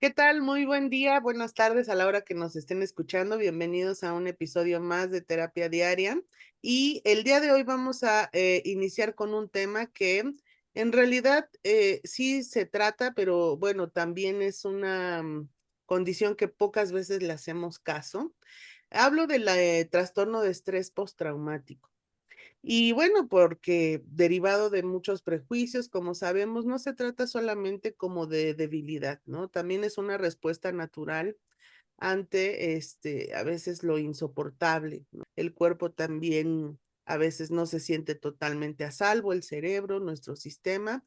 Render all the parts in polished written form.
¿Qué tal? Muy buen día, buenas tardes a la hora que nos estén escuchando. Bienvenidos a un episodio más de Terapia Diaria. Y el día de hoy vamos a iniciar con un tema que en realidad sí se trata, pero bueno, también es una condición que pocas veces le hacemos caso. Hablo del trastorno de estrés postraumático. Y bueno, porque derivado de muchos prejuicios, como sabemos, no se trata solamente como de debilidad, ¿no? También es una respuesta natural ante a veces lo insoportable, ¿no? El cuerpo también a veces no se siente totalmente a salvo, el cerebro, nuestro sistema.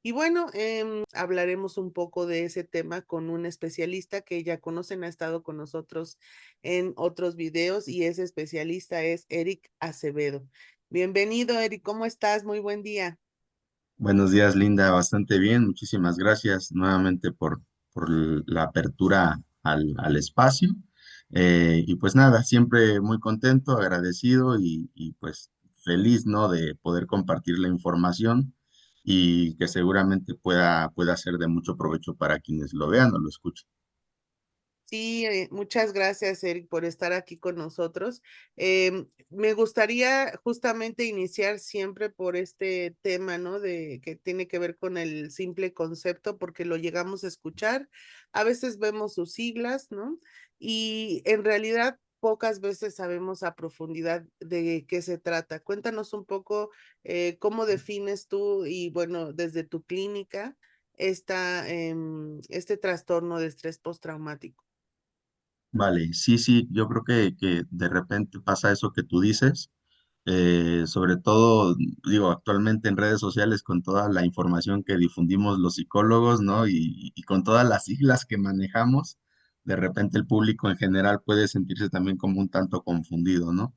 Y bueno, hablaremos un poco de ese tema con un especialista que ya conocen, ha estado con nosotros en otros videos y ese especialista es Eric Acevedo. Bienvenido, Eric, ¿cómo estás? Muy buen día. Buenos días, Linda. Bastante bien. Muchísimas gracias nuevamente por la apertura al espacio. Y pues nada, siempre muy contento, agradecido y pues feliz, ¿no? De poder compartir la información y que seguramente pueda ser de mucho provecho para quienes lo vean o lo escuchen. Sí, muchas gracias, Eric, por estar aquí con nosotros. Me gustaría justamente iniciar siempre por este tema, ¿no? De que tiene que ver con el simple concepto, porque lo llegamos a escuchar. A veces vemos sus siglas, ¿no? Y en realidad pocas veces sabemos a profundidad de qué se trata. Cuéntanos un poco cómo defines tú y, bueno, desde tu clínica, este trastorno de estrés postraumático. Vale, sí, sí, yo creo que de repente pasa eso que tú dices. Sobre todo, digo, actualmente en redes sociales con toda la información que difundimos los psicólogos, ¿no? Y con todas las siglas que manejamos, de repente el público en general puede sentirse también como un tanto confundido, ¿no?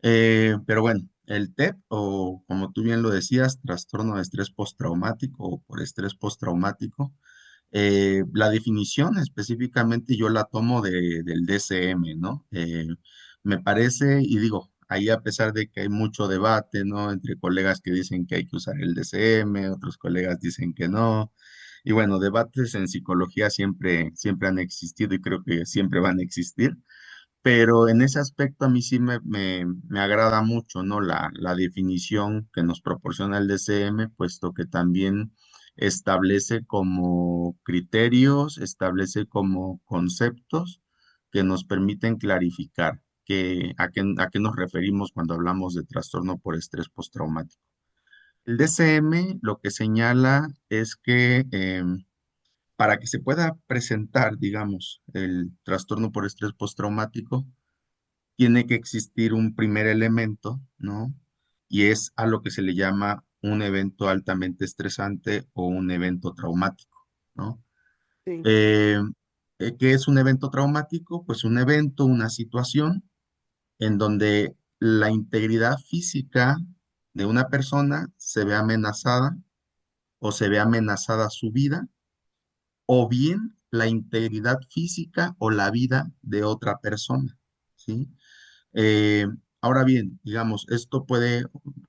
Pero bueno, el TEP, o como tú bien lo decías, trastorno de estrés postraumático o por estrés postraumático, la definición específicamente yo la tomo del DCM, ¿no? Me parece, y digo, ahí a pesar de que hay mucho debate, ¿no? Entre colegas que dicen que hay que usar el DCM, otros colegas dicen que no. Y bueno, debates en psicología siempre han existido y creo que siempre van a existir. Pero en ese aspecto a mí sí me agrada mucho, ¿no? La definición que nos proporciona el DCM, puesto que también establece como criterios, establece como conceptos que nos permiten clarificar a qué nos referimos cuando hablamos de trastorno por estrés postraumático. El DCM lo que señala es que para que se pueda presentar, digamos, el trastorno por estrés postraumático, tiene que existir un primer elemento, ¿no? Y es a lo que se le llama un evento altamente estresante o un evento traumático, ¿no? Sí. Eh, ¿Qué es un evento traumático? Pues un evento, una situación en donde la integridad física de una persona se ve amenazada o se ve amenazada su vida, o bien la integridad física o la vida de otra persona, ¿sí? Eh, Ahora bien, digamos, esto puede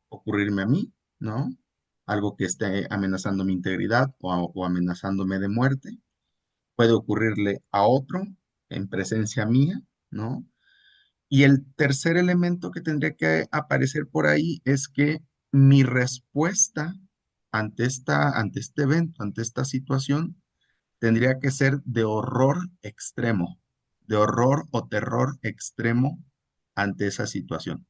ocurrirme a mí, ¿no? Algo que esté amenazando mi integridad o amenazándome de muerte. Puede ocurrirle a otro en presencia mía, ¿no? Y el tercer elemento que tendría que aparecer por ahí es que mi respuesta ante este evento, ante esta situación, tendría que ser de horror o terror extremo ante esa situación.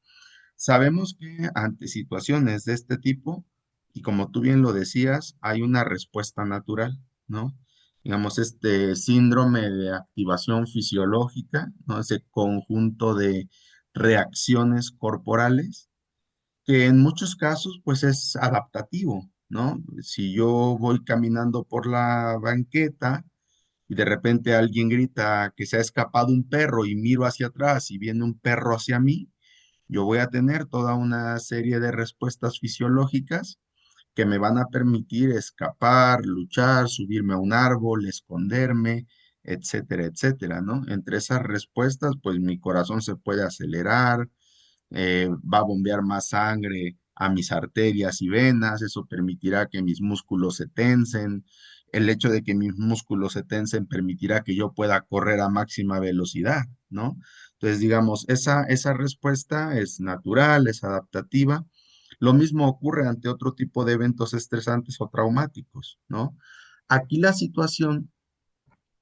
Sabemos que ante situaciones de este tipo, y como tú bien lo decías, hay una respuesta natural, ¿no? Digamos, este síndrome de activación fisiológica, ¿no? Ese conjunto de reacciones corporales que en muchos casos, pues es adaptativo, ¿no? Si yo voy caminando por la banqueta y de repente alguien grita que se ha escapado un perro y miro hacia atrás y viene un perro hacia mí, yo voy a tener toda una serie de respuestas fisiológicas que me van a permitir escapar, luchar, subirme a un árbol, esconderme, etcétera, etcétera, ¿no? Entre esas respuestas, pues mi corazón se puede acelerar, va a bombear más sangre a mis arterias y venas, eso permitirá que mis músculos se tensen. El hecho de que mis músculos se tensen permitirá que yo pueda correr a máxima velocidad, ¿no? Entonces, digamos, esa respuesta es natural, es adaptativa. Lo mismo ocurre ante otro tipo de eventos estresantes o traumáticos, ¿no? Aquí la situación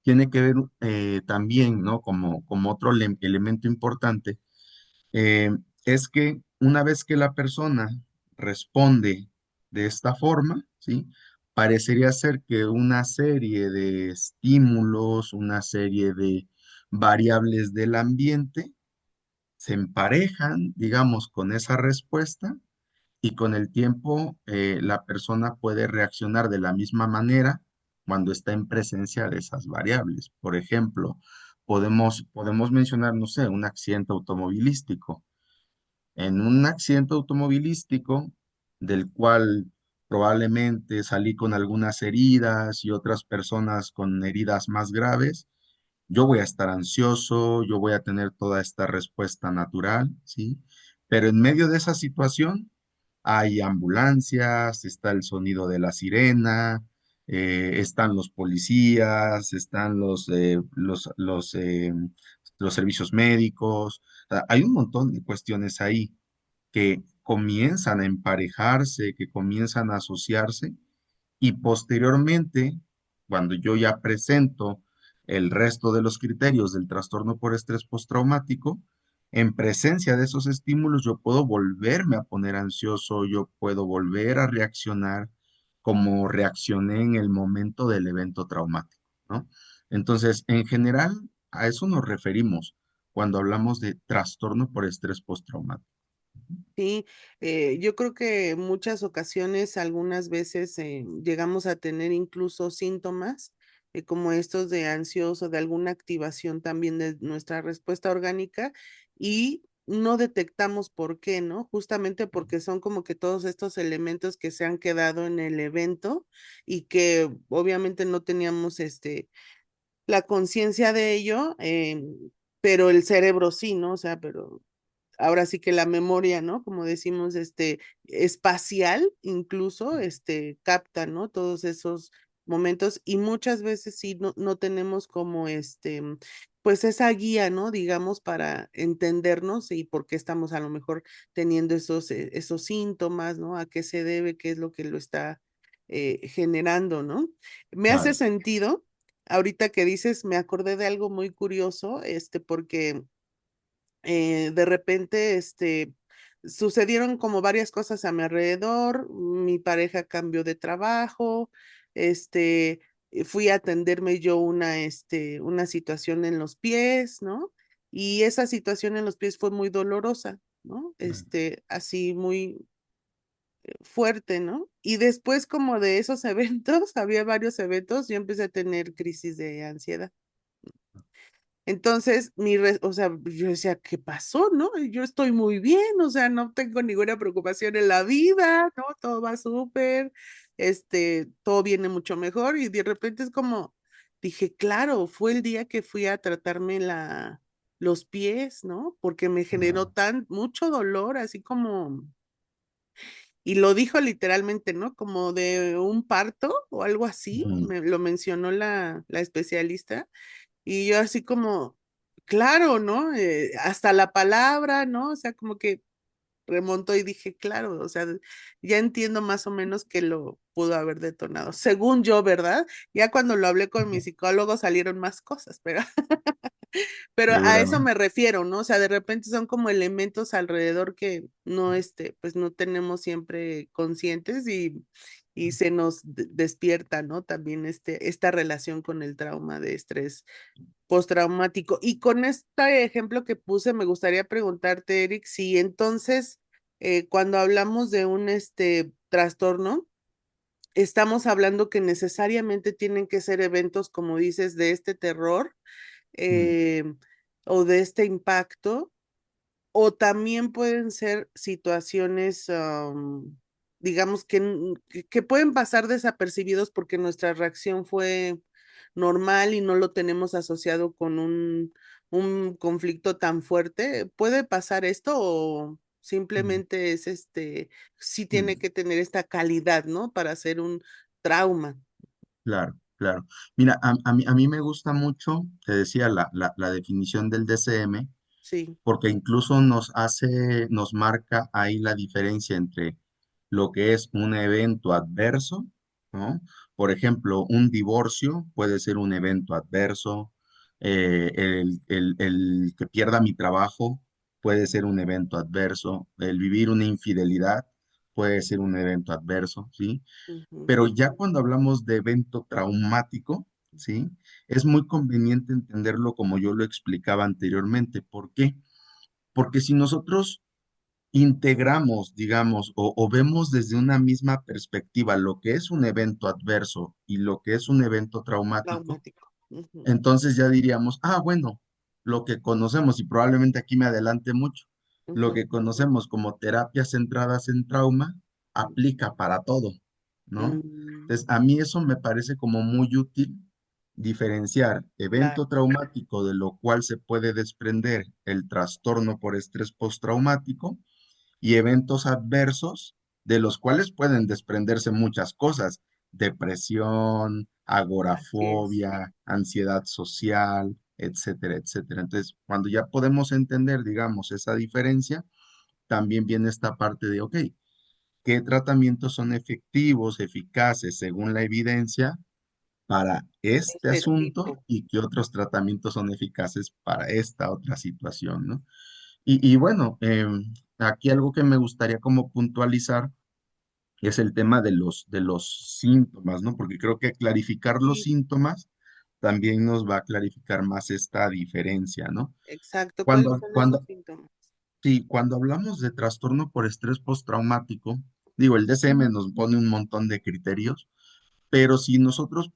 tiene que ver también, ¿no? Como otro elemento importante, eh, es que una vez que la persona responde de esta forma, ¿sí? Parecería ser que una serie de estímulos, una serie de variables del ambiente se emparejan, digamos, con esa respuesta y con el tiempo la persona puede reaccionar de la misma manera cuando está en presencia de esas variables. Por ejemplo, podemos mencionar, no sé, un accidente automovilístico. En un accidente automovilístico del cual probablemente salí con algunas heridas y otras personas con heridas más graves, yo voy a estar ansioso, yo voy a tener toda esta respuesta natural, ¿sí? Pero en medio de esa situación hay ambulancias, está el sonido de la sirena, están los policías, están los servicios médicos. O sea, hay un montón de cuestiones ahí que comienzan a emparejarse, que comienzan a asociarse y posteriormente, cuando yo ya presento el resto de los criterios del trastorno por estrés postraumático, en presencia de esos estímulos yo puedo volverme a poner ansioso, yo puedo volver a reaccionar como reaccioné en el momento del evento traumático, ¿no? Entonces, en general, a eso nos referimos cuando hablamos de trastorno por estrés postraumático. Sí, yo creo que en muchas ocasiones, algunas veces llegamos a tener incluso síntomas como estos de ansioso, de alguna activación también de nuestra respuesta orgánica y no detectamos por qué, ¿no? Justamente porque son como que todos estos elementos que se han quedado en el evento y que obviamente no teníamos la conciencia de ello, pero el cerebro sí, ¿no? O sea, pero ahora sí que la memoria, ¿no? Como decimos, espacial, incluso, capta, ¿no? Todos esos momentos y muchas veces sí no tenemos como pues esa guía, ¿no? Digamos, para entendernos y por qué estamos a lo mejor teniendo esos síntomas, ¿no? A qué se debe, qué es lo que lo está generando, ¿no? Me hace Claro. sentido. Ahorita que dices, me acordé de algo muy curioso, porque de repente, sucedieron como varias cosas a mi alrededor, mi pareja cambió de trabajo, fui a atenderme yo una situación en los pies, ¿no? Y esa situación en los pies fue muy dolorosa, ¿no? Así muy fuerte, ¿no? Y después como de esos eventos, había varios eventos, yo empecé a tener crisis de ansiedad. Entonces, o sea, yo decía, ¿qué pasó, no? Yo estoy muy bien, o sea, no tengo ninguna preocupación en la vida, ¿no? Todo va súper, todo viene mucho mejor y de repente es como, dije, claro, fue el día que fui a tratarme los pies, ¿no? Porque me generó mucho dolor, así como, y lo dijo literalmente, ¿no? Como de un parto o algo así, Ujú. lo mencionó la especialista. Y yo así como, claro, ¿no? Hasta la palabra, ¿no? O sea, como que remontó y dije, claro, o sea, ya entiendo más o menos que lo pudo haber detonado. Según yo, ¿verdad? Ya cuando lo hablé con mi psicólogo salieron más cosas, pero, pero a eso Seguramente. me refiero, ¿no? O sea, de repente son como elementos alrededor que no, pues no tenemos siempre conscientes y se nos despierta, ¿no? También esta relación con el trauma de estrés postraumático. Y con este ejemplo que puse, me gustaría preguntarte, Eric, si entonces, cuando hablamos de un trastorno, estamos hablando que necesariamente tienen que ser eventos, como dices, de este terror Mm. eh, o de este impacto, o también pueden ser situaciones, digamos, que pueden pasar desapercibidos porque nuestra reacción fue normal y no lo tenemos asociado con un conflicto tan fuerte. ¿Puede pasar esto o Mm, simplemente es sí tiene mm, que tener esta calidad, ¿no? Para ser un trauma. claro, claro. Mira, a mí me gusta mucho, te decía, la definición del DCM, Sí. porque incluso nos marca ahí la diferencia entre lo que es un evento adverso, ¿no? Por ejemplo, un divorcio puede ser un evento adverso, el que pierda mi trabajo puede ser un evento adverso, el vivir una infidelidad puede ser un evento adverso, ¿sí? Ujú. Pero ya cuando hablamos de evento traumático, ¿sí? Es muy conveniente entenderlo como yo lo explicaba anteriormente. ¿Por qué? Porque si nosotros integramos, digamos, o vemos desde una misma perspectiva lo que es un evento adverso y lo que es un evento traumático, Traumático. Ujú. entonces ya diríamos, ah, bueno, lo que conocemos, y probablemente aquí me adelante mucho, lo Ujú. que conocemos como terapias centradas en trauma, aplica para todo, ¿no? Mm, Entonces, a mí eso me parece como muy útil diferenciar claro, evento traumático de lo cual se puede desprender el trastorno por estrés postraumático y eventos adversos de los cuales pueden desprenderse muchas cosas: depresión, así es. agorafobia, ansiedad social, etcétera, etcétera. Entonces, cuando ya podemos entender, digamos, esa diferencia, también viene esta parte de, ok, ¿qué tratamientos son efectivos, eficaces según la evidencia para este Este asunto tipo. y qué otros tratamientos son eficaces para esta otra situación, ¿no? Y bueno, aquí algo que me gustaría como puntualizar es el tema de los síntomas, ¿no? Porque creo que clarificar los Sí, síntomas también nos va a clarificar más esta diferencia, ¿no? exacto. ¿Cuáles Cuando, son esos cuando, síntomas? sí, cuando hablamos de trastorno por estrés postraumático, digo, el DSM nos pone un montón de criterios, pero si nosotros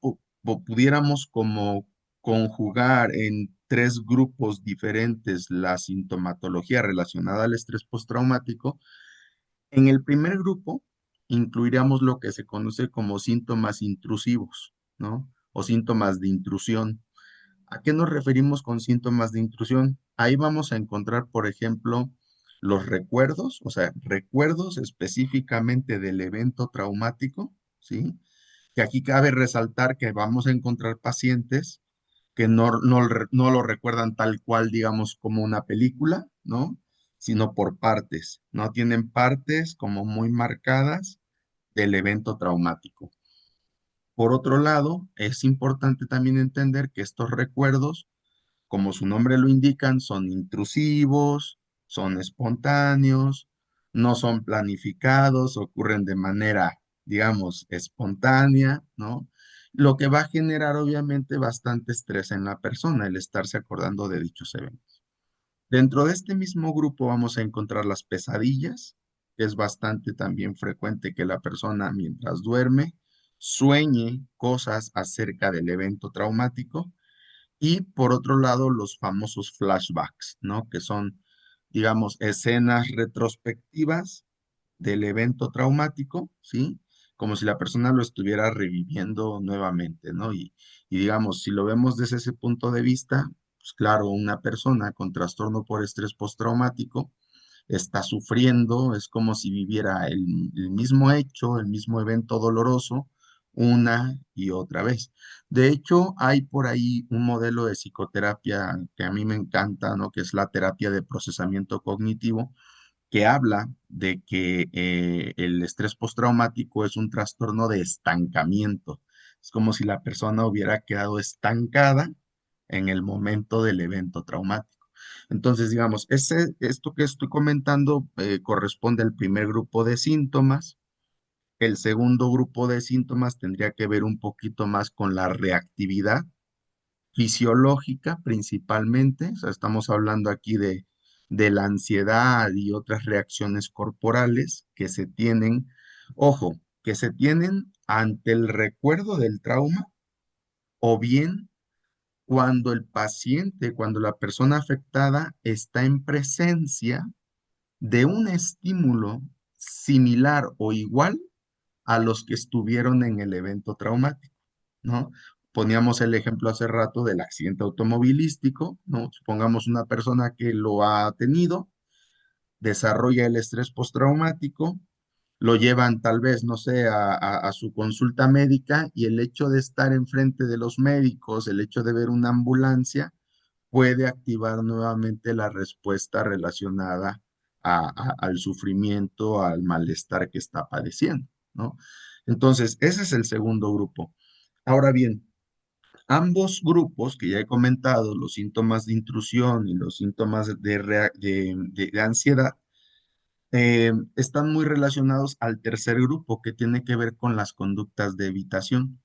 pudiéramos como conjugar en tres grupos diferentes la sintomatología relacionada al estrés postraumático, en el primer grupo incluiríamos lo que se conoce como síntomas intrusivos, ¿no? O síntomas de intrusión. ¿A qué nos referimos con síntomas de intrusión? Ahí vamos a encontrar, por ejemplo, los recuerdos, o sea, recuerdos específicamente del evento traumático, ¿sí? Que aquí cabe resaltar que vamos a encontrar pacientes que no lo recuerdan tal cual, digamos, como una película, ¿no? Sino por partes, ¿no? Tienen partes como muy marcadas del evento traumático. Por otro lado, es importante también entender que estos recuerdos, como su nombre lo indican, son intrusivos, son espontáneos, no son planificados, ocurren de manera, digamos, espontánea, ¿no? Lo que va a generar obviamente bastante estrés en la persona, el estarse acordando de dichos eventos. Dentro de este mismo grupo vamos a encontrar las pesadillas, que es bastante también frecuente que la persona mientras duerme sueñe cosas acerca del evento traumático, y por otro lado, los famosos flashbacks, ¿no? Que son, digamos, escenas retrospectivas del evento traumático, ¿sí? Como si la persona lo estuviera reviviendo nuevamente, ¿no? Y digamos, si lo vemos desde ese punto de vista, pues claro, una persona con trastorno por estrés postraumático está sufriendo, es como si viviera el mismo hecho, el mismo evento doloroso, una y otra vez. De hecho, hay por ahí un modelo de psicoterapia que a mí me encanta, ¿no? Que es la terapia de procesamiento cognitivo, que habla de que el estrés postraumático es un trastorno de estancamiento. Es como si la persona hubiera quedado estancada en el momento del evento traumático. Entonces, digamos, esto que estoy comentando corresponde al primer grupo de síntomas. El segundo grupo de síntomas tendría que ver un poquito más con la reactividad fisiológica principalmente. O sea, estamos hablando aquí de la ansiedad y otras reacciones corporales que se tienen, ojo, que se tienen ante el recuerdo del trauma o bien cuando el paciente, cuando la persona afectada está en presencia de un estímulo similar o igual a los que estuvieron en el evento traumático, ¿no? Poníamos el ejemplo hace rato del accidente automovilístico, ¿no? Supongamos una persona que lo ha tenido, desarrolla el estrés postraumático, lo llevan tal vez, no sé, a su consulta médica y el hecho de estar enfrente de los médicos, el hecho de ver una ambulancia, puede activar nuevamente la respuesta relacionada al sufrimiento, al malestar que está padeciendo, ¿no? Entonces, ese es el segundo grupo. Ahora bien, ambos grupos que ya he comentado, los síntomas de intrusión y los síntomas de ansiedad, están muy relacionados al tercer grupo que tiene que ver con las conductas de evitación.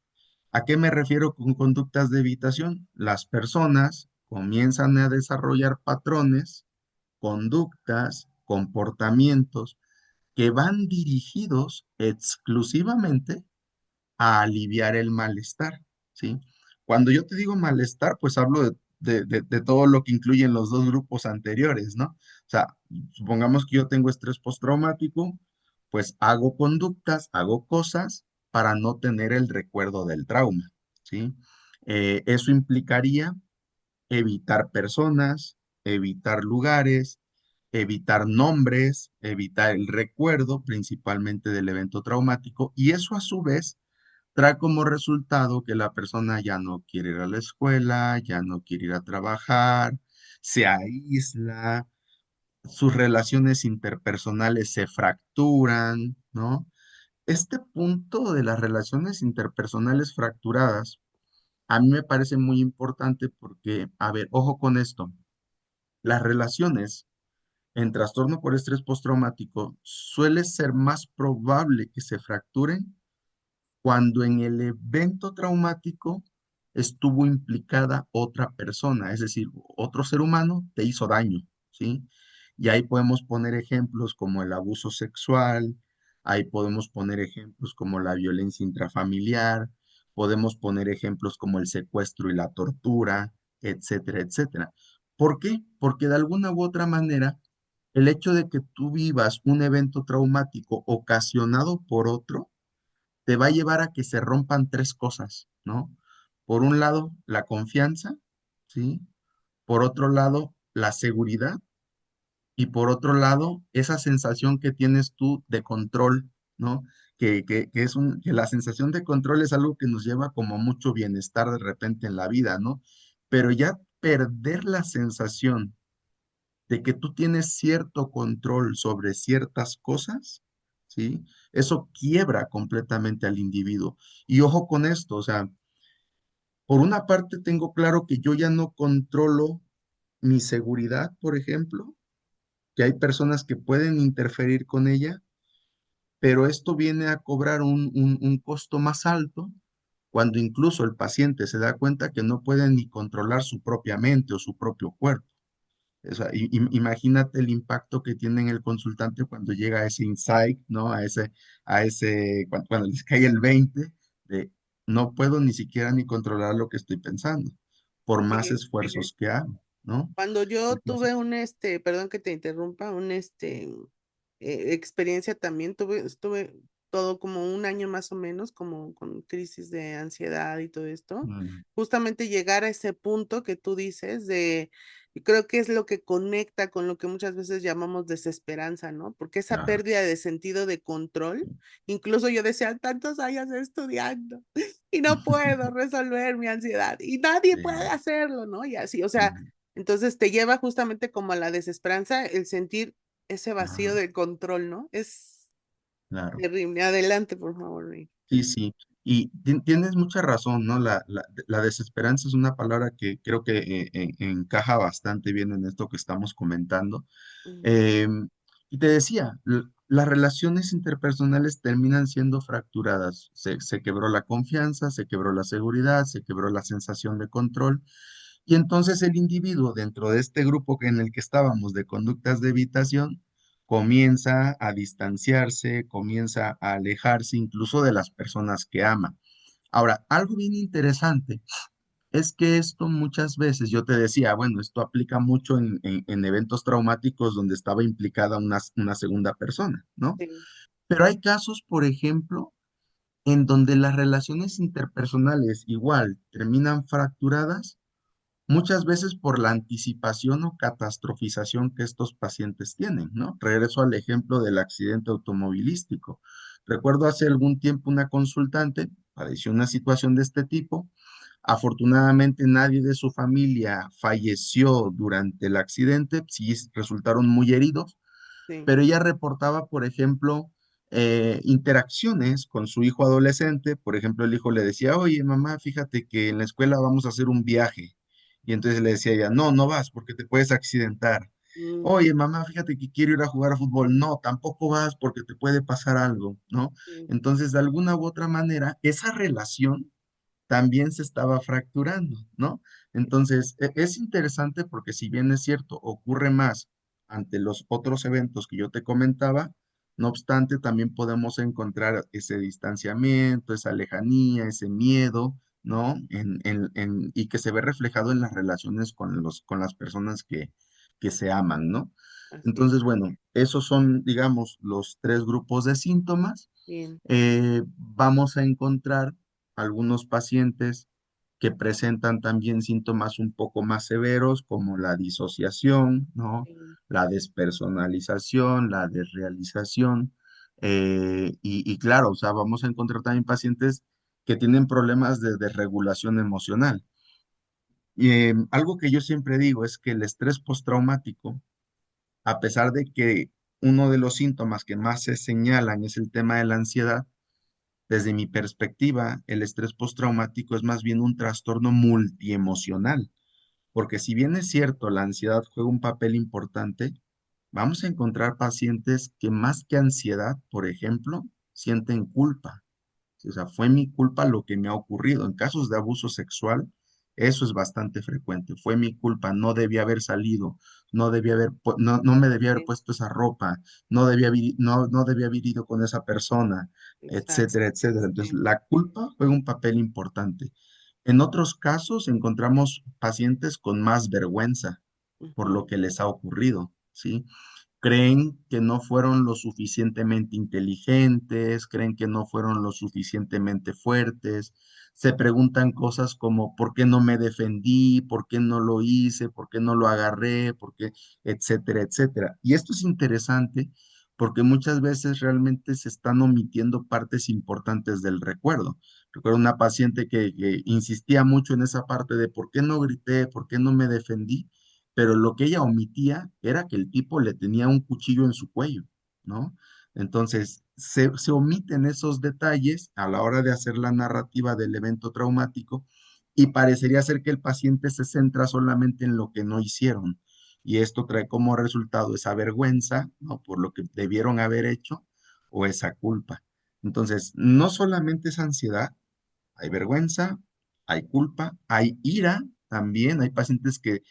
¿A qué me refiero con conductas de evitación? Las personas comienzan a desarrollar patrones, conductas, comportamientos que van dirigidos exclusivamente a aliviar el malestar, ¿sí? Cuando yo te digo malestar, pues hablo de todo lo que incluyen los dos grupos anteriores, ¿no? O sea, supongamos que yo tengo estrés postraumático, pues hago conductas, hago cosas para no tener el recuerdo del trauma, ¿sí? Eso implicaría evitar personas, evitar lugares, evitar nombres, evitar el recuerdo principalmente del evento traumático y eso a su vez trae como resultado que la persona ya no quiere ir a la escuela, ya no quiere ir a trabajar, se aísla, sus relaciones interpersonales se fracturan, ¿no? Este punto de las relaciones interpersonales fracturadas a mí me parece muy importante porque, a ver, ojo con esto, las relaciones en trastorno por estrés postraumático suele ser más probable que se fracturen cuando en el evento traumático estuvo implicada otra persona, es decir, otro ser humano te hizo daño, ¿sí? Y ahí podemos poner ejemplos como el abuso sexual, ahí podemos poner ejemplos como la violencia intrafamiliar, podemos poner ejemplos como el secuestro y la tortura, etcétera, etcétera. ¿Por qué? Porque de alguna u otra manera, el hecho de que tú vivas un evento traumático ocasionado por otro, te va a llevar a que se rompan tres cosas, ¿no? Por un lado, la confianza, ¿sí? Por otro lado, la seguridad y por otro lado, esa sensación que tienes tú de control, ¿no? Que la sensación de control es algo que nos lleva como mucho bienestar de repente en la vida, ¿no? Pero ya perder la sensación de que tú tienes cierto control sobre ciertas cosas, ¿sí? Eso quiebra completamente al individuo. Y ojo con esto, o sea, por una parte tengo claro que yo ya no controlo mi seguridad, por ejemplo, que hay personas que pueden interferir con ella, pero esto viene a cobrar un costo más alto cuando incluso el paciente se da cuenta que no puede ni controlar su propia mente o su propio cuerpo. O sea, imagínate el impacto que tiene en el consultante cuando llega a ese insight, ¿no? Cuando les cae el 20 de no puedo ni siquiera ni controlar lo que estoy pensando, por más Sí. esfuerzos que hago, ¿no? Cuando yo tuve Entonces, un, perdón que te interrumpa, experiencia también, estuve todo como un año más o menos, como con crisis de ansiedad y todo esto, mm, justamente llegar a ese punto que tú dices y creo que es lo que conecta con lo que muchas veces llamamos desesperanza, ¿no? Porque esa claro, pérdida de sentido de control, incluso yo decía, tantos años estudiando y no puedo resolver mi ansiedad y nadie puede sí, hacerlo, ¿no? Y así, o sea, mm, entonces te lleva justamente como a la desesperanza el sentir ese vacío ajá, de control, ¿no? Es claro. terrible. Adelante, por favor, Rey. Sí, sí, y tienes mucha razón, ¿no? La desesperanza es una palabra que creo que encaja bastante bien en esto que estamos comentando. Mm. Em, y te decía, las relaciones interpersonales terminan siendo fracturadas. Se quebró la confianza, se quebró la seguridad, se quebró la sensación de control. Y entonces el individuo dentro de este grupo en el que estábamos de conductas de evitación comienza a distanciarse, comienza a alejarse incluso de las personas que ama. Ahora, algo bien interesante es que esto muchas veces, yo te decía, bueno, esto aplica mucho en eventos traumáticos donde estaba implicada una segunda persona, ¿no? Sí, Pero hay casos, por ejemplo, en donde las relaciones interpersonales igual terminan fracturadas, muchas veces por la anticipación o catastrofización que estos pacientes tienen, ¿no? Regreso al ejemplo del accidente automovilístico. Recuerdo hace algún tiempo una consultante padeció una situación de este tipo. Afortunadamente nadie de su familia falleció durante el accidente, sí resultaron muy heridos, sí. pero ella reportaba, por ejemplo, interacciones con su hijo adolescente. Por ejemplo, el hijo le decía, oye, mamá, fíjate que en la escuela vamos a hacer un viaje. Y entonces le decía ella, no, no vas porque te puedes accidentar. Mm, Oye, mamá, fíjate que quiero ir a jugar a fútbol. No, tampoco vas porque te puede pasar algo, ¿no? sí, Entonces, de alguna u otra manera, esa relación también se estaba fracturando, ¿no? Entonces, es interesante porque si bien es cierto, ocurre más ante los otros eventos que yo te comentaba, no obstante, también podemos encontrar ese distanciamiento, esa lejanía, ese miedo, ¿no? Y que se ve reflejado en las relaciones con con las personas que se aman, ¿no? así es. Entonces, bueno, esos son, digamos, los tres grupos de síntomas. Bien, Vamos a encontrar algunos pacientes que presentan también síntomas un poco más severos, como la disociación, ¿no? bien, La despersonalización, la desrealización. Y claro, o sea, vamos a encontrar también pacientes que tienen problemas de desregulación emocional. Y algo que yo siempre digo es que el estrés postraumático, a pesar de que uno de los síntomas que más se señalan es el tema de la ansiedad, desde mi perspectiva, el estrés postraumático es más bien un trastorno multiemocional, porque si bien es cierto, la ansiedad juega un papel importante, vamos a encontrar pacientes que más que ansiedad, por ejemplo, sienten culpa. O sea, fue mi culpa lo que me ha ocurrido. En casos de abuso sexual, eso es bastante frecuente. Fue mi culpa, no debía haber salido, no me debía haber sí, puesto esa ropa, no debía haber ido con esa persona, exacto. etcétera, etcétera. Entonces, Sí, la culpa juega un papel importante. En otros casos, encontramos pacientes con más vergüenza por ujú, lo que les ha ocurrido, ¿sí? Creen que no fueron lo suficientemente inteligentes, creen que no fueron lo suficientemente fuertes, se preguntan cosas como ¿por qué no me defendí? ¿Por qué no lo hice? ¿Por qué no lo agarré? ¿Por qué? Etcétera, etcétera. Y esto es interesante porque muchas veces realmente se están omitiendo partes importantes del recuerdo. Recuerdo una paciente que insistía mucho en esa parte de ¿por qué no grité? ¿Por qué no me defendí? Pero lo que ella omitía era que el tipo le tenía un cuchillo en su cuello, ¿no? Entonces, se omiten esos detalles a la hora de hacer la narrativa del evento traumático y parecería ser que el paciente se centra solamente en lo que no hicieron. Y esto trae como resultado esa vergüenza, ¿no? Por lo que debieron haber hecho o esa culpa. Entonces, no solamente es ansiedad, hay vergüenza, hay culpa, hay ira también, hay pacientes que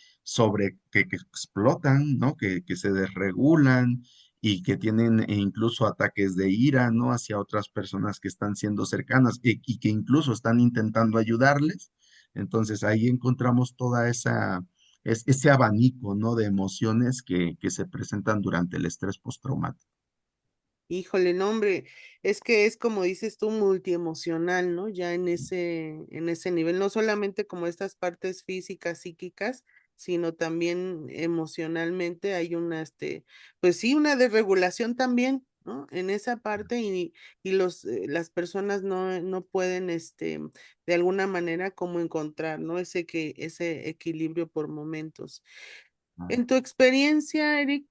explotan, ¿no? Que se desregulan y que tienen incluso ataques de ira, ¿no? Hacia otras personas que están siendo cercanas y que incluso están intentando ayudarles. Entonces ahí encontramos toda ese abanico, ¿no? De emociones que se presentan durante el estrés postraumático. híjole, no, hombre, es que es como dices tú, multiemocional, ¿no? Ya en ese nivel, no solamente como estas partes físicas, psíquicas, sino también emocionalmente hay una, pues sí, una desregulación también, ¿no? En esa parte y las personas no pueden, de alguna manera como encontrar, ¿no? Ese equilibrio por momentos. En tu experiencia, Eric,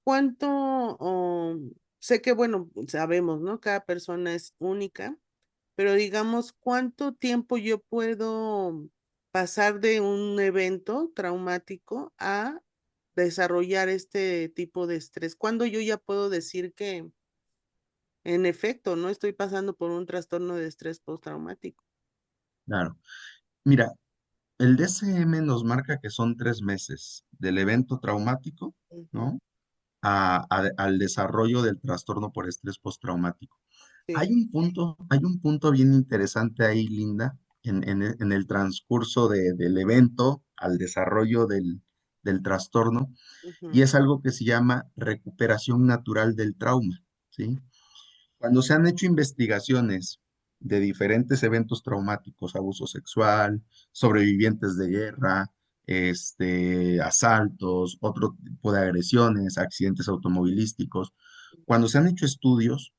sé que, bueno, sabemos, ¿no? Cada persona es única, pero digamos, ¿cuánto tiempo yo puedo pasar de un evento traumático a desarrollar este tipo de estrés? ¿Cuándo yo ya puedo decir que, en efecto, no estoy pasando por un trastorno de estrés postraumático? Claro. Mira, el DSM nos marca que son 3 meses del evento traumático, Ujú, ¿no? Al desarrollo del trastorno por estrés postraumático. sí, Hay un punto bien interesante ahí, Linda, en el transcurso del evento al desarrollo del trastorno, y ujú, es algo que se llama recuperación natural del trauma, ¿sí? Cuando se han hecho investigaciones de diferentes eventos traumáticos, abuso sexual, sobrevivientes de guerra, asaltos, otro tipo de agresiones, accidentes automovilísticos, cuando se han hecho estudios,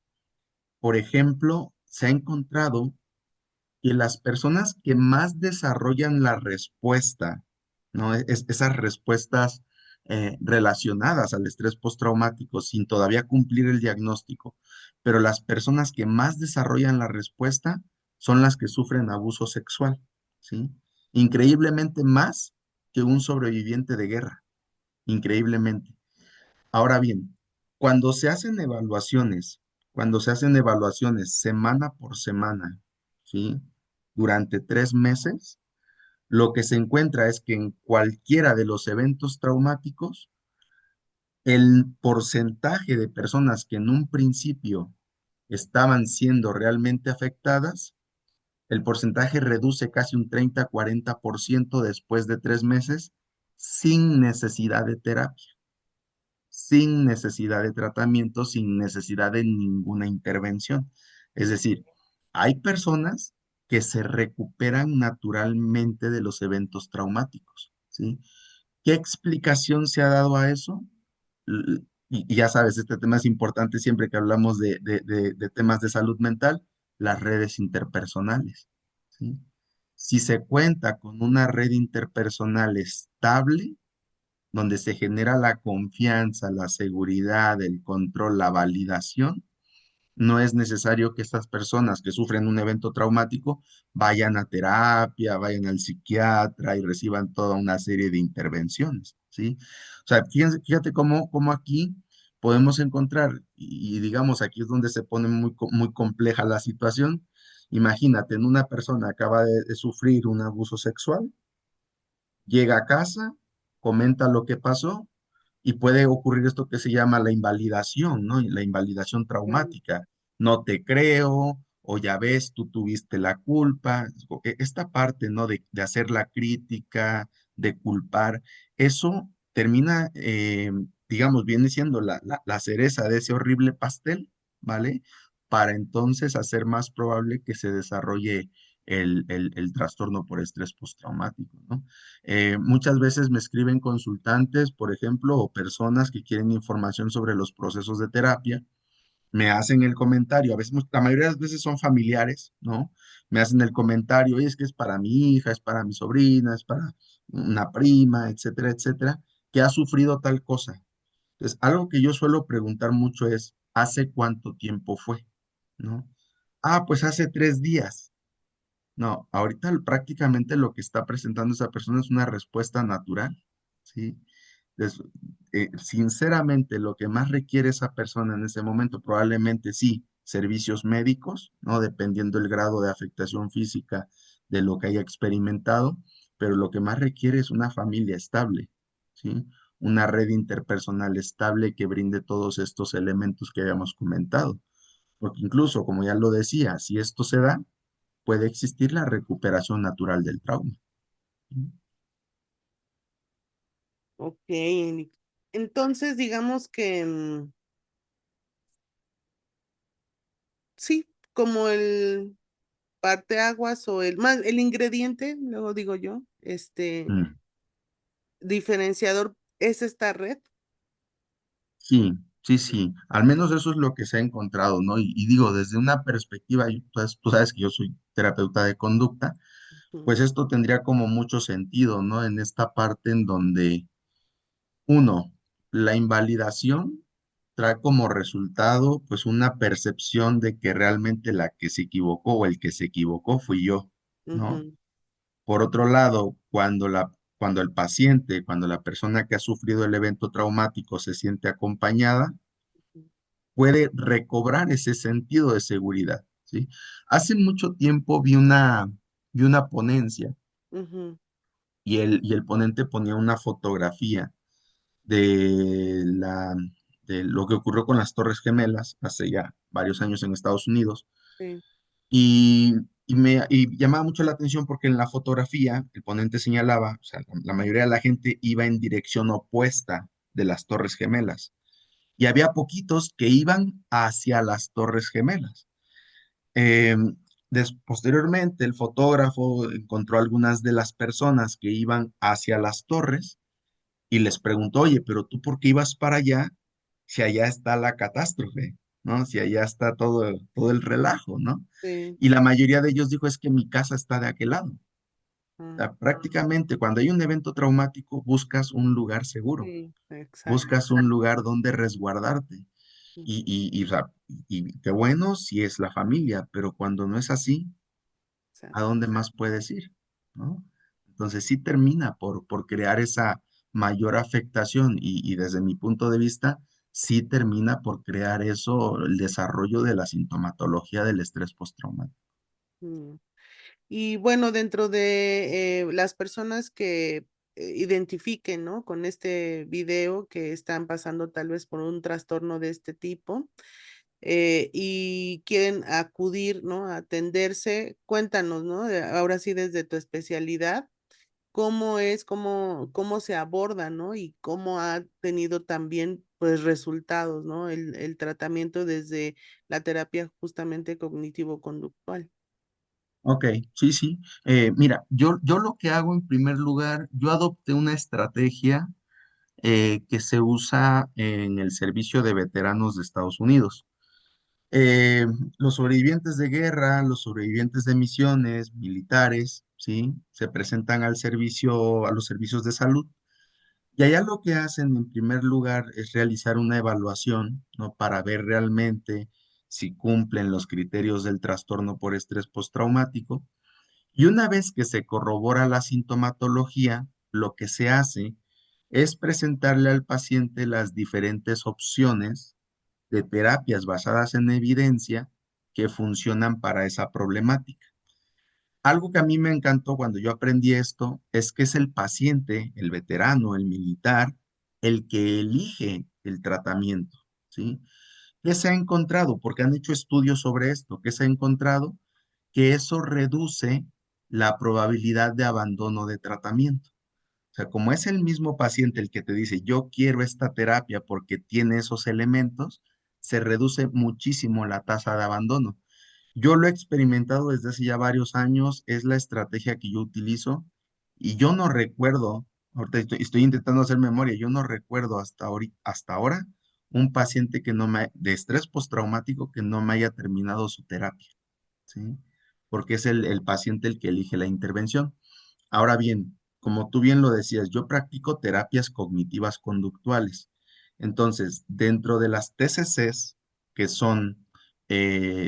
por ejemplo, se ha encontrado que las personas que más desarrollan la respuesta, ¿no? Esas respuestas relacionadas al estrés postraumático sin todavía cumplir el diagnóstico, pero las personas que más desarrollan la respuesta son las que sufren abuso sexual, ¿sí? Increíblemente más que un sobreviviente de guerra, increíblemente. Ahora bien, cuando se hacen evaluaciones, cuando se hacen evaluaciones semana por semana, ¿sí? Durante 3 meses, lo que se encuentra es que en cualquiera de los eventos traumáticos, el porcentaje de personas que en un principio estaban siendo realmente afectadas, el porcentaje reduce casi un 30-40% después de 3 meses sin necesidad de terapia, sin necesidad de tratamiento, sin necesidad de ninguna intervención. Es decir, hay personas que se recuperan naturalmente de los eventos traumáticos, ¿sí? ¿Qué explicación se ha dado a eso? Y ya sabes, este tema es importante siempre que hablamos de temas de salud mental, las redes interpersonales, ¿sí? Si se cuenta con una red interpersonal estable, donde se genera la confianza, la seguridad, el control, la validación, no es necesario que estas personas que sufren un evento traumático vayan a terapia, vayan al psiquiatra y reciban toda una serie de intervenciones, ¿sí? O sea, fíjate cómo aquí podemos encontrar, y digamos, aquí es donde se pone muy compleja la situación. Imagínate, en una persona acaba de sufrir un abuso sexual, llega a casa, comenta lo que pasó y puede ocurrir esto que se llama la invalidación, ¿no? La invalidación mm, traumática. No te creo, o ya ves, tú tuviste la culpa. Esta parte, ¿no? De hacer la crítica, de culpar, eso termina, digamos, viene siendo la cereza de ese horrible pastel, ¿vale? Para entonces hacer más probable que se desarrolle el trastorno por estrés postraumático, ¿no? Muchas veces me escriben consultantes, por ejemplo, o personas que quieren información sobre los procesos de terapia, me hacen el comentario, a veces, la mayoría de las veces son familiares, ¿no? Me hacen el comentario, oye, es que es para mi hija, es para mi sobrina, es para una prima, etcétera, etcétera, que ha sufrido tal cosa. Entonces, algo que yo suelo preguntar mucho es, ¿hace cuánto tiempo fue? ¿No? Ah, pues hace 3 días. No, ahorita prácticamente lo que está presentando esa persona es una respuesta natural, ¿sí? Entonces, sinceramente, lo que más requiere esa persona en ese momento, probablemente sí, servicios médicos, ¿no? Dependiendo del grado de afectación física de lo que haya experimentado, pero lo que más requiere es una familia estable, ¿sí? Una red interpersonal estable que brinde todos estos elementos que habíamos comentado. Porque incluso, como ya lo decía, si esto se da, puede existir la recuperación natural del trauma. ok. Entonces, digamos que sí, como el parteaguas o el ingrediente, luego digo yo, Mm, diferenciador es esta red. sí, sí, sí. Al menos eso es lo que se ha encontrado, ¿no? Y digo, desde una perspectiva, pues, tú sabes que yo soy terapeuta de conducta, Ujú, pues esto tendría como mucho sentido, ¿no? En esta parte en donde, uno, la invalidación trae como resultado, pues, una percepción de que realmente la que se equivocó o el que se equivocó fui yo, ¿no? ujú, Por otro lado, cuando el paciente, cuando la persona que ha sufrido el evento traumático se siente acompañada, puede recobrar ese sentido de seguridad, ¿sí? Hace mucho tiempo vi una ponencia ujú, y el ponente ponía una fotografía de, la, de lo que ocurrió con las Torres Gemelas hace ya varios años en Estados Unidos. sí, Y llamaba mucho la atención porque en la fotografía el ponente señalaba, o sea, la mayoría de la gente iba en dirección opuesta de las Torres Gemelas y había poquitos que iban hacia las Torres Gemelas. Eh, Posteriormente, el fotógrafo encontró algunas de las personas que iban hacia las torres y les preguntó, oye, pero tú por qué ibas para allá si allá está la catástrofe, ¿no? Si allá está todo el relajo, ¿no? Sí, Y la mayoría de ellos dijo, es que mi casa está de aquel lado. O ah, sea, prácticamente cuando hay un evento traumático, buscas un lugar seguro, sí, exacto. buscas un lugar donde resguardarte. O sea, y qué bueno si es la familia, pero cuando no es así, ¿a Exacto. dónde más puedes ir? ¿No? Entonces sí termina por crear esa mayor afectación y desde mi punto de vista, sí termina por crear eso, el desarrollo de la sintomatología del estrés postraumático. Mm. Y bueno, dentro de las personas que identifiquen, ¿no? Con este video que están pasando tal vez por un trastorno de este tipo y quieren acudir, ¿no? A atenderse, cuéntanos, ¿no? Ahora sí, desde tu especialidad, cómo es, cómo se aborda, ¿no? Y cómo ha tenido también, pues, resultados, ¿no? El tratamiento desde la terapia justamente cognitivo-conductual. Ok, sí, sí. Mira, yo lo que hago en primer lugar, yo adopté una estrategia que se usa en el servicio de veteranos de Estados Unidos. eh, los sobrevivientes de guerra, los sobrevivientes de misiones militares, ¿sí? Se presentan al servicio, a los servicios de salud y allá lo que hacen en primer lugar es realizar una evaluación, ¿no? Para ver realmente si cumplen los criterios del trastorno por estrés postraumático. Y una vez que se corrobora la sintomatología, lo que se hace es presentarle al paciente las diferentes opciones de terapias basadas en evidencia que funcionan para esa problemática. Algo que a mí me encantó cuando yo aprendí esto es que es el paciente, el veterano, el militar, el que elige el tratamiento, ¿sí? ¿Qué se ha encontrado? Porque han hecho estudios sobre esto. ¿Qué se ha encontrado? Que eso reduce la probabilidad de abandono de tratamiento. O sea, como es el mismo paciente el que te dice, yo quiero esta terapia porque tiene esos elementos, se reduce muchísimo la tasa de abandono. Yo lo he experimentado desde hace ya varios años, es la estrategia que yo utilizo y yo no recuerdo, ahorita estoy intentando hacer memoria, yo no recuerdo hasta ahora un paciente de estrés postraumático que no me haya terminado su terapia, ¿sí? Porque es el paciente el que elige la intervención. Ahora bien, como tú bien lo decías, yo practico terapias cognitivas conductuales. Entonces, dentro de las TCCs, que son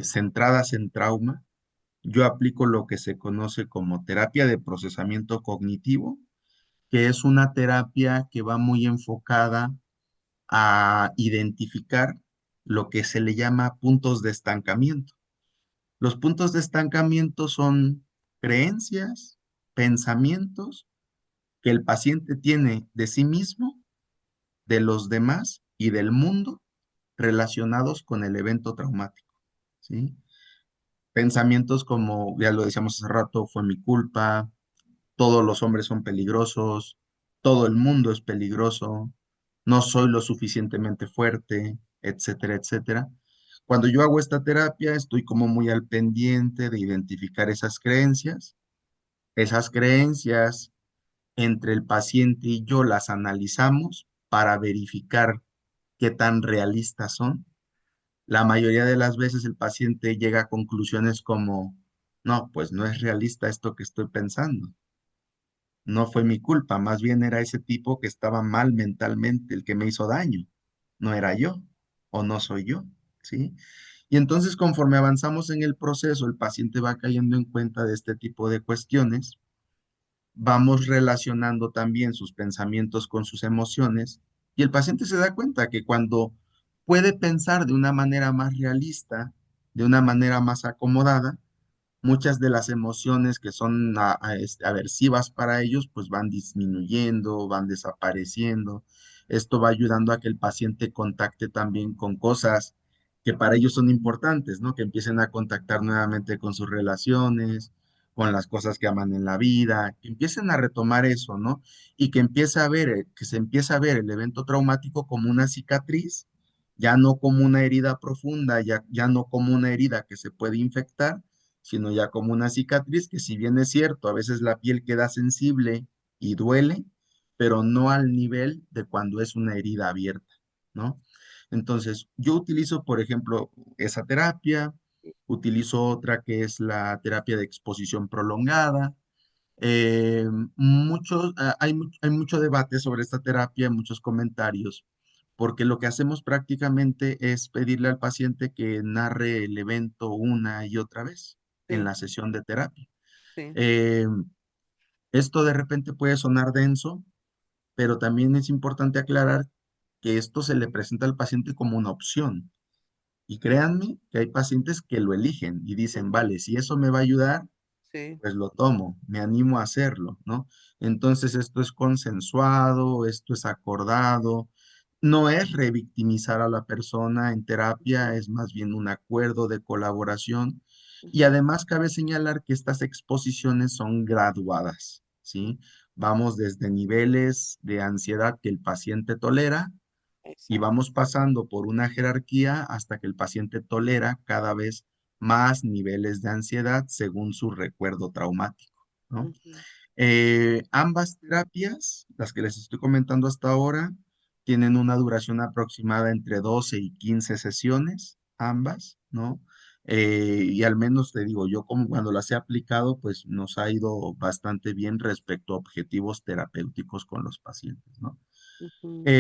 centradas en trauma, yo aplico lo que se conoce como terapia de procesamiento cognitivo, que es una terapia que va muy enfocada a identificar lo que se le llama puntos de estancamiento. Los puntos de estancamiento son creencias, pensamientos que el paciente tiene de sí mismo, de los demás y del mundo relacionados con el evento traumático, ¿sí? Pensamientos como, ya lo decíamos hace rato, fue mi culpa, todos los hombres son peligrosos, todo el mundo es peligroso, no soy lo suficientemente fuerte, etcétera, etcétera. Cuando yo hago esta terapia, estoy como muy al pendiente de identificar esas creencias entre el paciente y yo las analizamos para verificar qué tan realistas son. La mayoría de las veces el paciente llega a conclusiones como, no, pues no es realista esto que estoy pensando. No fue mi culpa, más bien era ese tipo que estaba mal mentalmente el que me hizo daño. No era yo o no soy yo, ¿sí? Y entonces conforme avanzamos en el proceso, el paciente va cayendo en cuenta de este tipo de cuestiones, vamos relacionando también sus pensamientos con sus emociones y el paciente se da cuenta que cuando puede pensar de una manera más realista, de una manera más acomodada, muchas de las emociones que son aversivas para ellos, pues van disminuyendo, van desapareciendo. Esto va ayudando a que el paciente contacte también con cosas que para ellos son importantes, ¿no? Que empiecen a contactar nuevamente con sus relaciones, con las cosas que aman en la vida, que empiecen a retomar eso, ¿no? Y que empiece a ver, que se empiece a ver el evento traumático como una cicatriz, ya no como una herida profunda, ya no como una herida que se puede infectar, sino ya como una cicatriz que si bien es cierto, a veces la piel queda sensible y duele, pero no al nivel de cuando es una herida abierta, ¿no? Entonces, yo utilizo, por ejemplo, esa terapia, utilizo otra que es la terapia de exposición prolongada. Eh, hay mucho debate sobre esta terapia, muchos comentarios, porque lo que hacemos prácticamente es pedirle al paciente que narre el evento una y otra vez en Sí, la sesión de terapia. sí. Eh, Esto de repente puede sonar denso, pero también es importante aclarar que esto se le presenta al paciente como una opción. Y créanme que hay pacientes que lo eligen y dicen, Ujú, vale, si eso me va a ayudar, sí. pues lo tomo, me animo a hacerlo, ¿no? Entonces esto es consensuado, esto es acordado, no es revictimizar a la persona en terapia, Ujú, es más bien un acuerdo de colaboración. Y ujú, además cabe señalar que estas exposiciones son graduadas, ujú. ¿sí? Vamos desde niveles de ansiedad que el paciente tolera y Exacto. vamos pasando por una jerarquía hasta que el paciente tolera cada vez más niveles de ansiedad según su recuerdo traumático, ¿no? Ujú, Ambas terapias, las que les estoy comentando hasta ahora, tienen una duración aproximada entre 12 y 15 sesiones, ambas, ¿no? Y al menos te digo, yo como cuando las he aplicado, pues nos ha ido bastante bien respecto a objetivos terapéuticos con los pacientes, ¿no? ujú.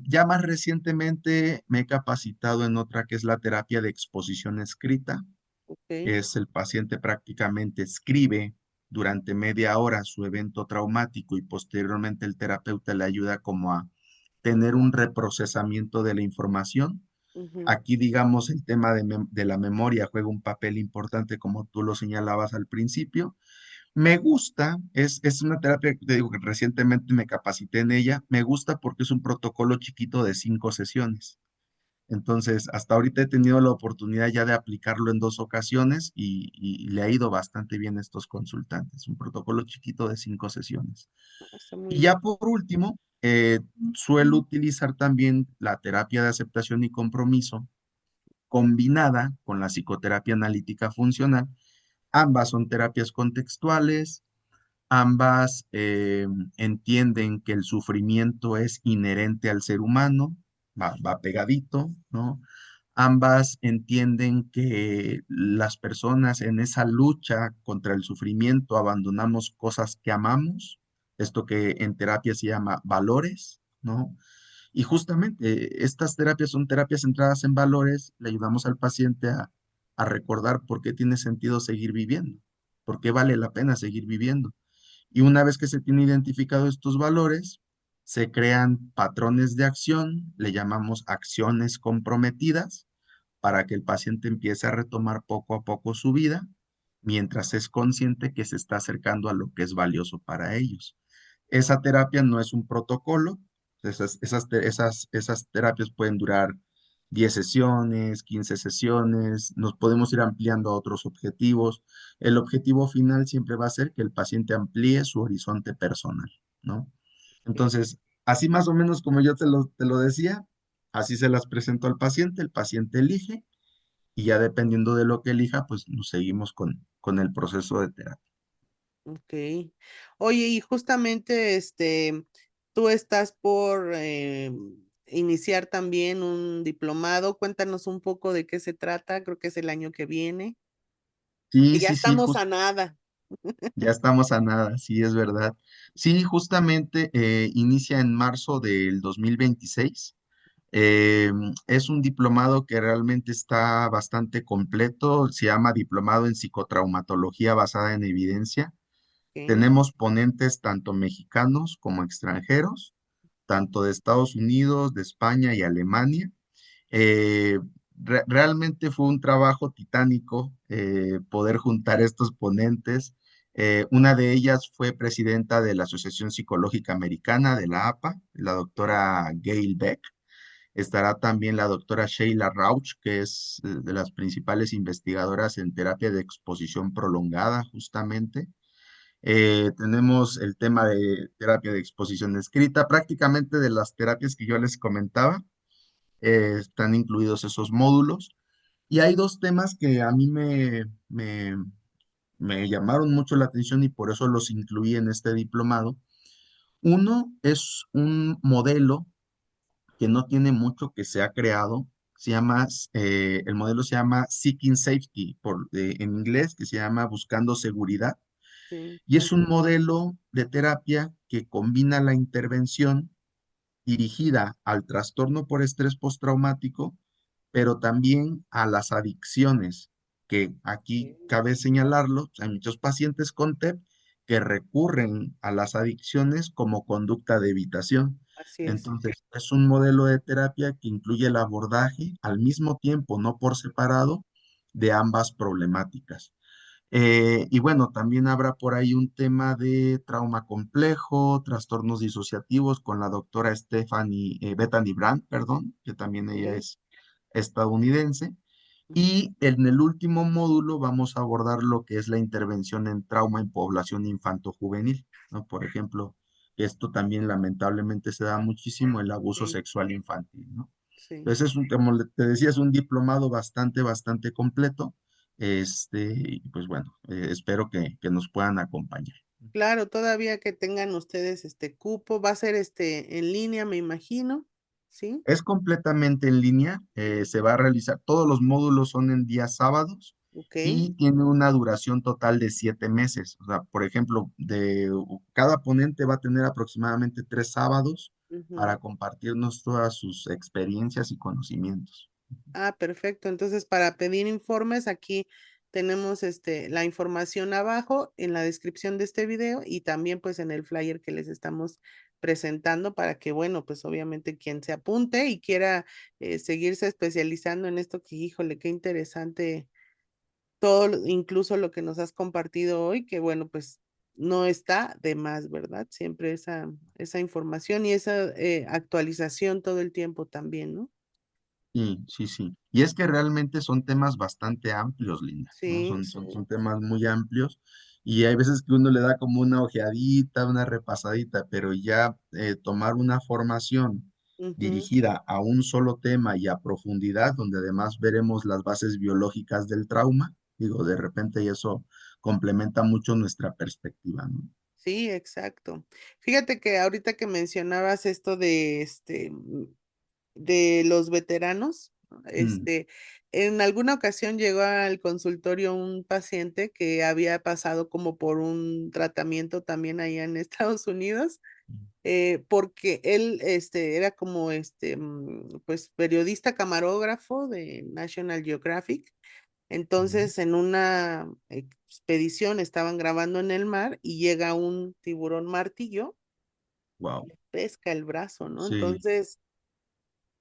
Ya más recientemente me he capacitado en otra que es la terapia de exposición escrita. Ok. Es el paciente prácticamente escribe durante media hora su evento traumático y posteriormente el terapeuta le ayuda como a tener un reprocesamiento de la información. Ujú, Aquí, digamos, el tema de la memoria juega un papel importante, como tú lo señalabas al principio. Me gusta, es una terapia, te digo que recientemente me capacité en ella, me gusta porque es un protocolo chiquito de 5 sesiones. Entonces, hasta ahorita he tenido la oportunidad ya de aplicarlo en 2 ocasiones y le ha ido bastante bien a estos consultantes. Un protocolo chiquito de 5 sesiones. está muy Y ya bien. por último, suelo utilizar también la terapia de aceptación y compromiso combinada con la psicoterapia analítica funcional. Ambas son terapias contextuales. Ambas entienden que el sufrimiento es inherente al ser humano, va pegadito, ¿no? Ambas entienden que las personas en esa lucha contra el sufrimiento abandonamos cosas que amamos, esto que en terapia se llama valores, ¿no? Y justamente estas terapias son terapias centradas en valores, le ayudamos al paciente a recordar por qué tiene sentido seguir viviendo, por qué vale la pena seguir viviendo. Y una vez que se tienen identificados estos valores, se crean patrones de acción, le llamamos acciones comprometidas, para que el paciente empiece a retomar poco a poco su vida, mientras es consciente que se está acercando a lo que es valioso para ellos. Esa terapia no es un protocolo, esas terapias pueden durar 10 sesiones, 15 sesiones, nos podemos ir ampliando a otros objetivos. El objetivo final siempre va a ser que el paciente amplíe su horizonte personal, ¿no? Sí. Entonces, así más o menos como yo te lo decía, así se las presento al paciente, el paciente elige y ya dependiendo de lo que elija, pues nos seguimos con el proceso de terapia. Ok. Oye, y justamente tú estás por iniciar también un diplomado. Cuéntanos un poco de qué se trata. Creo que es el año que viene. Que Sí, ya sí, sí, estamos a nada. ya estamos a nada, sí, es verdad. Sí, justamente inicia en marzo del 2026. Eh, es un diplomado que realmente está bastante completo, se llama Diplomado en Psicotraumatología basada en evidencia. Ok, Tenemos ponentes tanto mexicanos como extranjeros, tanto de Estados Unidos, de España y Alemania. Eh, Realmente fue un trabajo titánico poder juntar estos ponentes. Una de ellas fue presidenta de la Asociación Psicológica Americana, de la APA, la ok, doctora Gail Beck. Estará también la doctora Sheila Rauch, que es de las principales investigadoras en terapia de exposición prolongada, justamente. Tenemos el tema de terapia de exposición escrita, prácticamente de las terapias que yo les comentaba, están incluidos esos módulos. Y hay dos temas que a mí me llamaron mucho la atención y por eso los incluí en este diplomado. Uno es un modelo que no tiene mucho que se ha creado. El modelo se llama Seeking Safety, en inglés, que se llama Buscando Seguridad. Sí, Y es un modelo de terapia que combina la intervención dirigida al trastorno por estrés postraumático, pero también a las adicciones, que aquí sí, cabe señalarlo, hay muchos pacientes con TEP que recurren a las adicciones como conducta de evitación. así es. Entonces, es un modelo de terapia que incluye el abordaje al mismo tiempo, no por separado, de ambas problemáticas. Y bueno, también habrá por ahí un tema de trauma complejo, trastornos disociativos con la doctora Bethany Brand, perdón, que también ella Sí, es estadounidense. Y en el último módulo vamos a abordar lo que es la intervención en trauma en población infanto-juvenil, ¿no? Por ejemplo, esto también lamentablemente se da muchísimo, el abuso sí, sexual infantil, ¿no? sí. Entonces, como te decía, es un diplomado bastante completo. Y pues bueno, espero que nos puedan acompañar. Claro, todavía que tengan ustedes este cupo, va a ser en línea, me imagino, ¿sí? Es completamente en línea, se va a realizar, todos los módulos son en días sábados Ok. y tiene una duración total de 7 meses. O sea, por ejemplo, cada ponente va a tener aproximadamente 3 sábados Ujú. para compartirnos todas sus experiencias y conocimientos. Ah, perfecto. Entonces, para pedir informes, aquí tenemos la información abajo en la descripción de este video y también pues en el flyer que les estamos presentando para que, bueno, pues obviamente quien se apunte y quiera seguirse especializando en esto, que híjole, qué interesante todo, incluso lo que nos has compartido hoy, que bueno, pues no está de más, ¿verdad? Siempre esa información y esa actualización todo el tiempo también, ¿no? Sí, sí, sí. Y es que realmente son temas bastante amplios, Linda, ¿no? Sí, Son temas muy amplios y hay veces que uno le da como una ojeadita, una repasadita, pero ya tomar una formación ujú. dirigida a un solo tema y a profundidad, donde además veremos las bases biológicas del trauma, digo, de repente y eso complementa mucho nuestra perspectiva, ¿no? Sí, exacto. Fíjate que ahorita que mencionabas esto de de los veteranos, ¿no? Mm, En alguna ocasión llegó al consultorio un paciente que había pasado como por un tratamiento también allá en Estados Unidos, porque él era como pues periodista camarógrafo de National Geographic. Entonces, en una expedición estaban grabando en el mar y llega un tiburón martillo, wow, pesca el brazo, ¿no? sí, Entonces,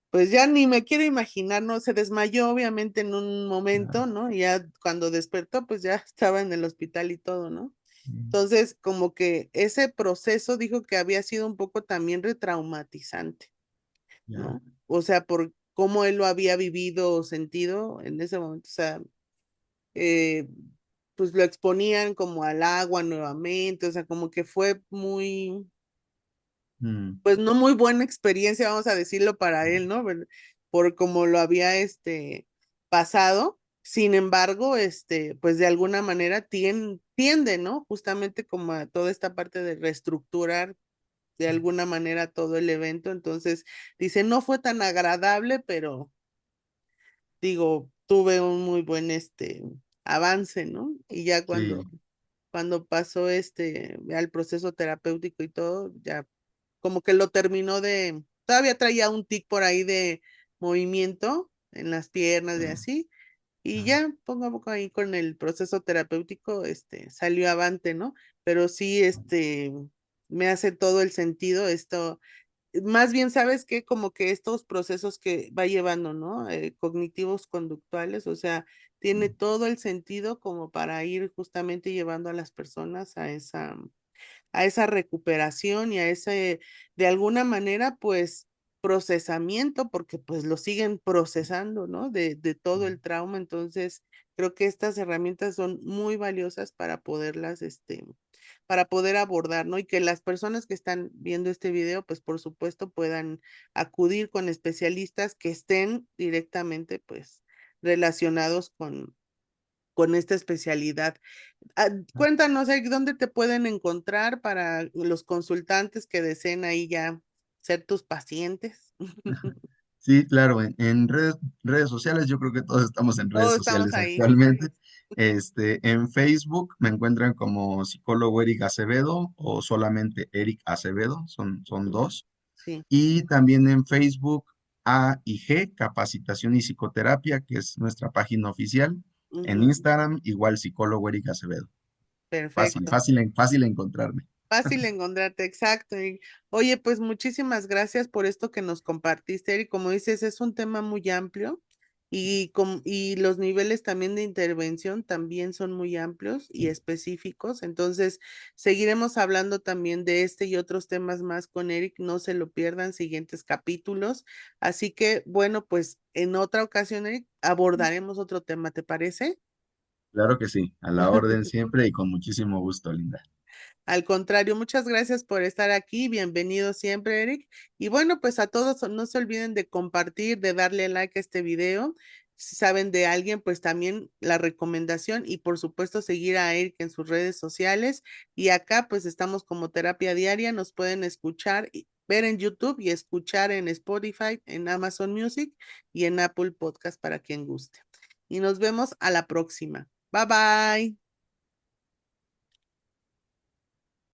pues ya ni me quiero imaginar, ¿no? Se desmayó obviamente en un ya, momento, ¿no? Y ya cuando despertó, pues ya estaba en el hospital y todo, ¿no? mm, Entonces, como que ese proceso dijo que había sido un poco también retraumatizante, ya, ¿no? O sea, por cómo él lo había vivido o sentido en ese momento, o sea, eh, pues lo exponían como al agua nuevamente, o sea, como que fue muy, mm, pues no muy buena experiencia, vamos a decirlo para él, ¿no? Por cómo lo había pasado. Sin embargo, pues de alguna manera tiende, ¿no? Justamente como a toda esta parte de reestructurar de alguna manera todo el evento. Entonces, dice, no fue tan agradable, pero digo, tuve un muy buen avance, ¿no? Y ya sí, cuando pasó al proceso terapéutico y todo, ya como que lo terminó todavía traía un tic por ahí de movimiento en las piernas y ya, así, y ya, ya poco a poco ahí con el proceso terapéutico, salió avante, ¿no? Pero sí, me hace todo el sentido esto. Más bien, ¿sabes qué? Como que estos procesos que va llevando, ¿no? Cognitivos conductuales, o sea, tiene todo el sentido como para ir justamente llevando a las personas a esa recuperación y a ese, de alguna manera, pues procesamiento, porque pues lo siguen procesando, ¿no? De todo el trauma. Entonces, creo que estas herramientas son muy valiosas para poderlas, para poder abordar, ¿no? Y que las personas que están viendo este video, pues por supuesto puedan acudir con especialistas que estén directamente, pues, relacionados con esta especialidad. Cuéntanos, Eric, ¿dónde te pueden encontrar para los consultantes que deseen ahí ya ser tus pacientes? Sí, claro, en redes sociales, yo creo que todos estamos en redes Todos estamos sociales ahí. actualmente. En Facebook me encuentran como psicólogo Eric Acevedo o solamente Eric Acevedo, son Ujú. dos. Sí. Y también en Facebook A y G, Capacitación y Psicoterapia, que es nuestra página oficial. En Ujú. Instagram, igual psicólogo Eric Acevedo. Fácil, Perfecto. fácil, fácil encontrarme. Fácil encontrarte, exacto. Oye, pues muchísimas gracias por esto que nos compartiste, Eric. Como dices, es un tema muy amplio y los niveles también de intervención también son muy amplios y específicos. Entonces, seguiremos hablando también de este y otros temas más con Eric. No se lo pierdan, siguientes capítulos. Así que, bueno, pues en otra ocasión, Eric, abordaremos otro tema, ¿te parece? Claro que sí, a la orden siempre y con muchísimo gusto, Linda. Al contrario, muchas gracias por estar aquí. Bienvenido siempre, Eric. Y bueno, pues a todos no se olviden de compartir, de darle like a este video. Si saben de alguien, pues también la recomendación y por supuesto seguir a Eric en sus redes sociales. Y acá pues estamos como terapia diaria. Nos pueden escuchar, ver en YouTube y escuchar en Spotify, en Amazon Music y en Apple Podcast para quien guste. Y nos vemos a la próxima. Bye bye.